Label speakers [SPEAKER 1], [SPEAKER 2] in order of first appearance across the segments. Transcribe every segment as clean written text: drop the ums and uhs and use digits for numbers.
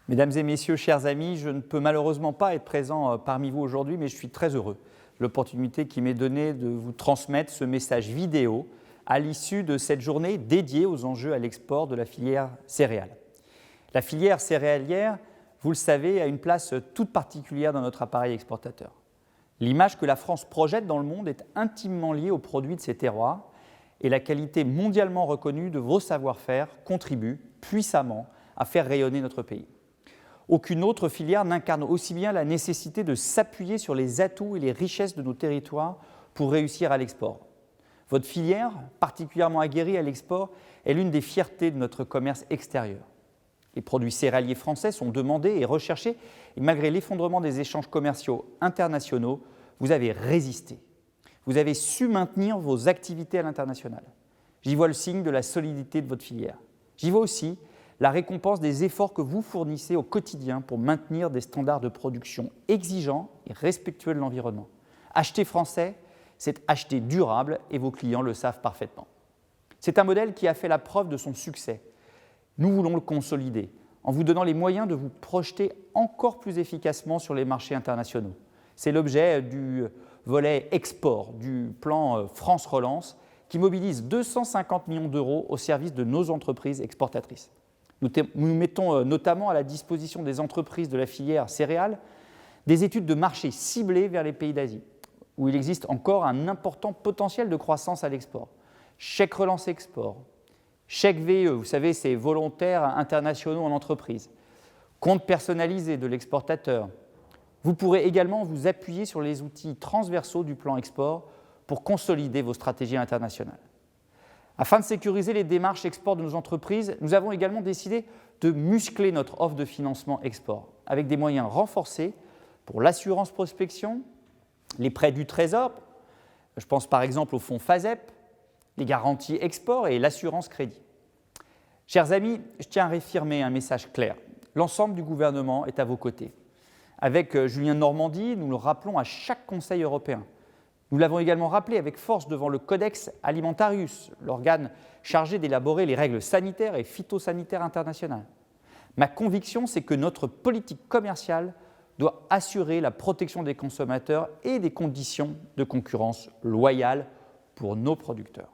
[SPEAKER 1] Mesdames et messieurs, chers amis, je ne peux malheureusement pas être présent parmi vous aujourd'hui, mais je suis très heureux de l'opportunité qui m'est donnée de vous transmettre ce message vidéo à l'issue de cette journée dédiée aux enjeux à l'export de la filière céréales. La filière céréalière, vous le savez, a une place toute particulière dans notre appareil exportateur. L'image que la France projette dans le monde est intimement liée aux produits de ses terroirs et la qualité mondialement reconnue de vos savoir-faire contribue puissamment à faire rayonner notre pays. Aucune autre filière n'incarne aussi bien la nécessité de s'appuyer sur les atouts et les richesses de nos territoires pour réussir à l'export. Votre filière, particulièrement aguerrie à l'export, est l'une des fiertés de notre commerce extérieur. Les produits céréaliers français sont demandés et recherchés, et malgré l'effondrement des échanges commerciaux internationaux, vous avez résisté. Vous avez su maintenir vos activités à l'international. J'y vois le signe de la solidité de votre filière. J'y vois aussi la récompense des efforts que vous fournissez au quotidien pour maintenir des standards de production exigeants et respectueux de l'environnement. Acheter français, c'est acheter durable et vos clients le savent parfaitement. C'est un modèle qui a fait la preuve de son succès. Nous voulons le consolider en vous donnant les moyens de vous projeter encore plus efficacement sur les marchés internationaux. C'est l'objet du volet export du plan France Relance qui mobilise 250 millions d'euros au service de nos entreprises exportatrices. Nous mettons notamment à la disposition des entreprises de la filière céréales des études de marché ciblées vers les pays d'Asie, où il existe encore un important potentiel de croissance à l'export. Chèque relance export, chèque VE, vous savez, c'est volontaires internationaux en entreprise, compte personnalisé de l'exportateur. Vous pourrez également vous appuyer sur les outils transversaux du plan export pour consolider vos stratégies internationales. Afin de sécuriser les démarches export de nos entreprises, nous avons également décidé de muscler notre offre de financement export avec des moyens renforcés pour l'assurance prospection, les prêts du Trésor, je pense par exemple au fonds FASEP, les garanties export et l'assurance crédit. Chers amis, je tiens à réaffirmer un message clair. L'ensemble du gouvernement est à vos côtés. Avec Julien Denormandie, nous le rappelons à chaque Conseil européen. Nous l'avons également rappelé avec force devant le Codex Alimentarius, l'organe chargé d'élaborer les règles sanitaires et phytosanitaires internationales. Ma conviction, c'est que notre politique commerciale doit assurer la protection des consommateurs et des conditions de concurrence loyales pour nos producteurs.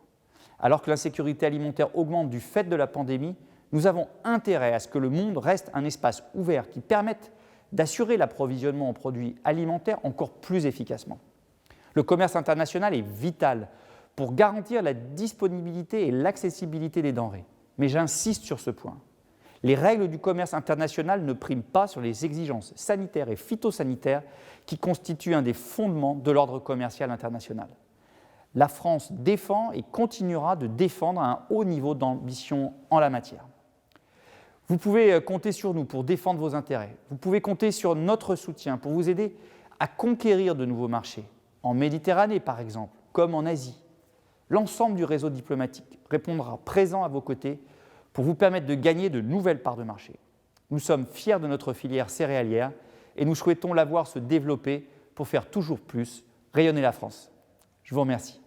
[SPEAKER 1] Alors que l'insécurité alimentaire augmente du fait de la pandémie, nous avons intérêt à ce que le monde reste un espace ouvert qui permette d'assurer l'approvisionnement en produits alimentaires encore plus efficacement. Le commerce international est vital pour garantir la disponibilité et l'accessibilité des denrées. Mais j'insiste sur ce point. Les règles du commerce international ne priment pas sur les exigences sanitaires et phytosanitaires qui constituent un des fondements de l'ordre commercial international. La France défend et continuera de défendre un haut niveau d'ambition en la matière. Vous pouvez compter sur nous pour défendre vos intérêts. Vous pouvez compter sur notre soutien pour vous aider à conquérir de nouveaux marchés. En Méditerranée, par exemple, comme en Asie. L'ensemble du réseau diplomatique répondra présent à vos côtés pour vous permettre de gagner de nouvelles parts de marché. Nous sommes fiers de notre filière céréalière et nous souhaitons la voir se développer pour faire toujours plus rayonner la France. Je vous remercie.